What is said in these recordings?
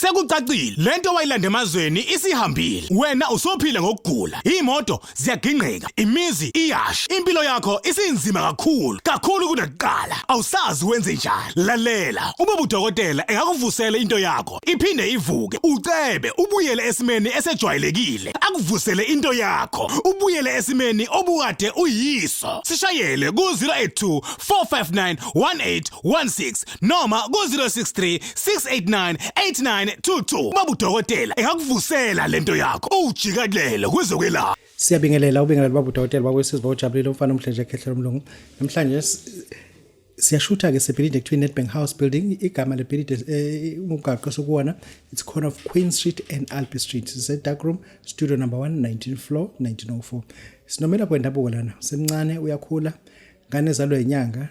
Sekucacile lento wayilanda emazweni isihambile. Wena usophila ngokugula. Imoto ziyagingqeka, imizi iyasha. Impilo yakho isinzima kakhulu kunakuqala. Awusazi wenze njani. Lalela, ubaba udokotela engakuvusela into yakho. Iphinde ivuke. Ucebe ubuyele esimeni esejwayelekile. Akuvusele into yakho. Ubuyele esimeni obukade uyiso. Sishayele ku 082 459 1816 noma ku 063 689 8922. Ubaba udokotela engakuvusela lento yakho. Ujikelele kwezokwelapha. Siyabingelela ubaba udokotela bakwesizwe bawujabulile umfana omhlanje ekhehlela umlungu. Namhlanje siyashutha ke sebuilding between Nedbank House building igama le building umgaqo sokuwona it's corner of Queen Street and Albee Street. It's a dark room studio number 1 19th floor 1904. Sinomela kwendabuko lana semncane uyakhula ngane ezalwe inyanga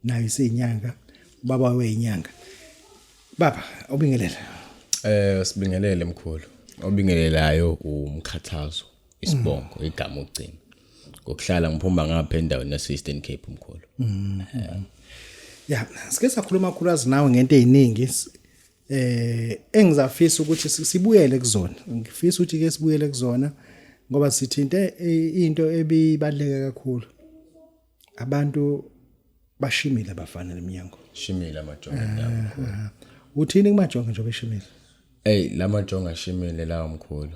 nayo isinyanga baba weyinyanga. Baba ubingelela. Sibingelele mkhulu. Obingelelayo umkhathazo isibongo igama ugcina. Ngokuhlala ngiphumba ngapha endaweni yaseEastern Cape mkhulu. Yeah, sike sakhuluma khulazi nawe ngento eziningi engizafisa ukuthi sibuyele kuzona. Ngifisa ukuthi ke sibuyele kuzona ngoba sithinte into ebibaleka kakhulu. Abantu bashimile abafana leminyango. Shimile amajongo mkhulu. Uthini kumajongo nje beshimile? Lamajongo ashimile lawo mkhulu.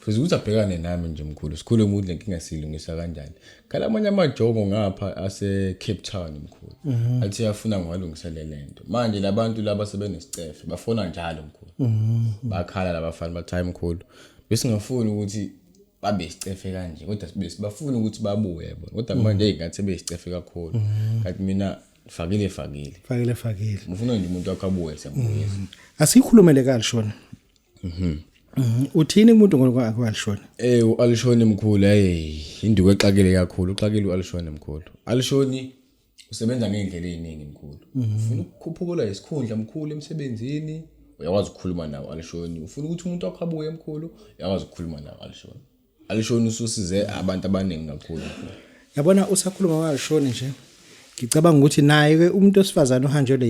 Futhi ukuthi abhekane nami nje mkhulu. Sikhule umuntu lenkinga silungisa kanjani. Khala amanye amajongo ngapha ase Cape Town mkhulu. Athi yafuna ngalungisa lento. Manje labantu laba sebenesicefe bafona njalo mkhulu. Bakhala labafana bathi mkhulu. Bese ngafuni ukuthi babe isicefe kanje kodwa bafuna ukuthi babuye yabo. Kodwa manje ngathi sebesicefe kakhulu. Kanti mina fakile. Ngifuna nje umuntu akabuye siyambuyisa. Asikhulumele kalishona. Uthini umuntu ngokwalishona? U-Alishoni mkhulu induku exakile kakhulu. Uxakile u-Alishoni mkhulu. Alishoni usebenza ngendlela eziningi mkhulu. Ufuna ukukhuphula isikhundla mkhulu emsebenzini, uyakwazi ukukhuluma nawe Alishoni. Ufuna ukuthi umuntu akabuye mkhulu, uyakwazi ukukhuluma nawe Alishoni. Alishoni ususize abantu abaningi kakhulu. Yabona usakhuluma ngalishoni nje. Ngicabanga ukuthi naye umuntu osifazana uhanjelwe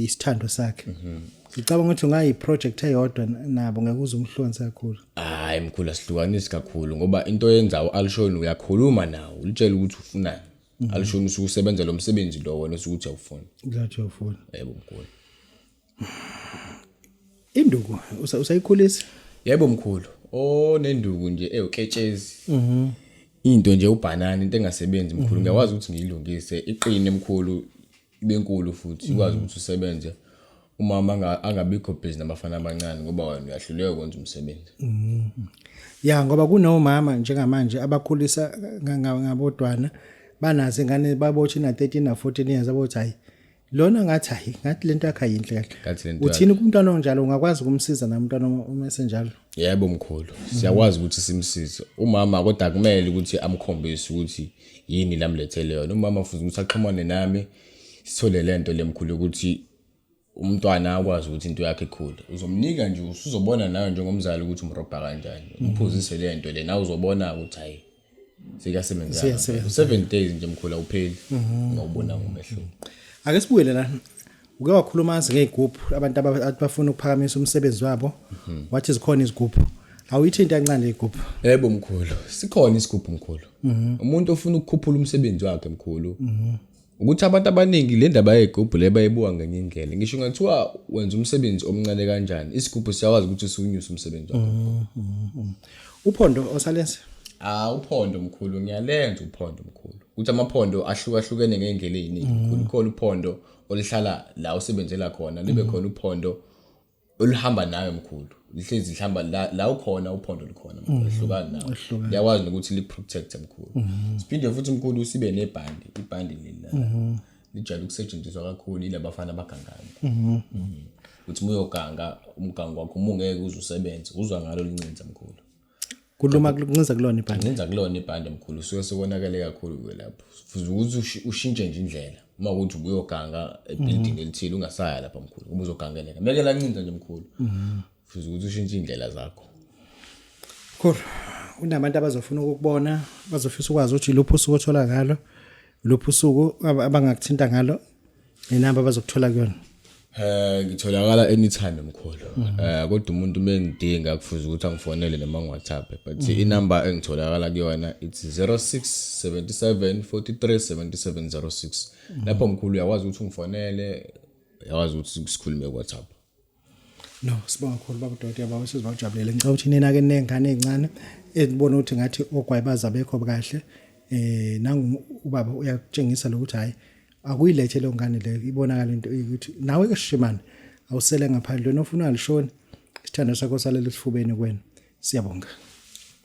isithando sakhe. Ngicabanga ukuthi ungayi project eyodwa nabo ngekuza umhlonzi kakhulu. Hayi mkhulu asihlukanisi kakhulu ngoba into yenza uAlishoni uyakhuluma nawe ulitshela ukuthi ufunani. Alishoni ususebenza lo msebenzi lo wena usukuthi awufuni. Ngathi awufuni. Yebo mkhulu. Induku usayikhulisa? Yebo mkhulu. Nenduku nje uketshezi. Into nje ubanana into engasebenzi mkhulu ngiyakwazi ukuthi ngiyilungise iqine mkhulu ibe nkulu futhi ikwazi ukuthi usebenze. Umama angabikho busy nabafana abancane ngoba wena uyahluleka ukwenza umsebenzi. Ya ngoba kunomama njengamanje abakhulisa ngabodwana banazi ingane babothi na 13 na 14 years abothi hayi lona ngathi lento yakhe ayinhle kahle. Uthini kumntwana onjalo ungakwazi ukumsiza namntwana uma senjalo? Yebo mkhulu. Siyakwazi ukuthi simsize. Umama kodwa kumele ukuthi amkhombise ukuthi yini lamlethele yona. Umama futhi ukuthi axhumane nami sithole lento lemkhulu ukuthi umntwana akwazi ukuthi into yakhe ikhule. Uzomnika nje usuzobona nawe njengomzali ukuthi umrobha kanjani. Umphuzise lento le nawe uzobona ukuthi hayi sikasebenza. 7 days nje mkhulu awupheli. Ngawubona ngomehlo. Ake sibuyele la. Uke wakhuluma ngezigubhu abantu abafuna ukuphakamisa umsebenzi wabo. Wathi zikhona izigubhu. Awuyithinta kancane igubhu. Yebo mkhulu. Sikhona isigubhu mkhulu. Umuntu ofuna ukukhuphula umsebenzi wakhe mkhulu. Ukuthi abantu abaningi le ndaba yegubhu le bayibuka ngenye indlela. Ngisho ngathiwa wenza umsebenzi omncane kanjani, isigubhu siyakwazi ukuthi siwunyuse umsebenzi wakho. Uphondo osalenze? Uphondo mkhulu ngiyalenza uphondo mkhulu. Ukuthi amaphondo ahlukahlukene ngendlela eziningi mkhulu. Khona uphondo olihlala la usebenzela khona, libe khona uphondo olihamba nawe mkhulu. Lihlezi lihamba la ukhona uphondo likhona mkhulu ehlukana nawe. Liyakwazi ukuthi liprotect mkhulu. Siphinde futhi mkhulu sibe nebhandi, ibhandi leli. Lijala ukusetshenziswa kakhulu yilabafana abagangayo. Uthi uyoganga umgango wakho ungeke uzusebenza, uzwa ngalo lincinza mkhulu. Kuluma kuncenza kulona ibhandi. Ngenza kulona ibhandi mkhulu suke sebonakale kakhulu ke lapho. Futhi ukuthi ushintshe nje indlela. Uma ukuthi ubuyoganga ebuilding elithile ungasaya lapha mkhulu. Uma uzogangeleka. Meke la ncinza nje mkhulu. Futhi ukuthi ushintshe indlela zakho. Cool. Unabantu abazofuna ukubona, bazofisa ukwazi ukuthi lupho usuku othola ngalo, lupho usuku abangakuthinta ngalo, inamba bazokuthola kuyona. Ngitholakala anytime mkhulu. Kodwa umuntu mengidinga kufuze ukuthi angifonele noma ngi-WhatsApp, but inamba engitholakala kuyona it's 0677 43 7706. Lapho mkhulu uyakwazi ukuthi ungifonele, uyakwazi ukuthi sikhulume ku-WhatsApp. No, sibonga kakhulu baba udokotela baba wesizwe bawujabulele. Ngicela ukuthi nina ke nengane ezincane ezibona ukuthi ngathi ogwayibaza bekho kahle. Nangu ubaba uyakutshengisa lokuthi hayi akuyilethe lo ngane le ibonakala into ukuthi nawe ke Shimane awusele ngaphandle nofuna alishoni isithando sakho salele sifubeni kwena. Siyabonga.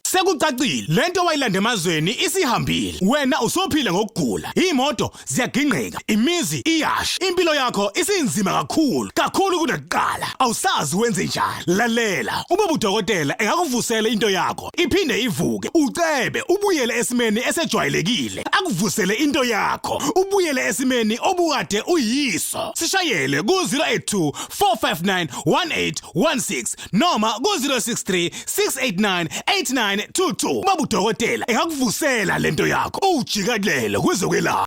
Sekucacile lento wayilanda emazweni isihambile. Wena usophila ngokugula. Imoto ziyaginqika, imizi iyasha. Impilo yakho isinzima kakhulu kunakuqala. Awusazi wenze njani. Lalela, ubaba udokotela engakuvusela into yakho. Iphinde ivuke. Ucebe ubuyele esimeni esejwayelekile. Akuvusele into yakho. Ubuyele esimeni obukade uyiso. Sishayele ku 082 459 1816 noma ku 063 689 8922. Baba udokotela engakuvusela lento yakho. Ujikelele kwezokwelapha.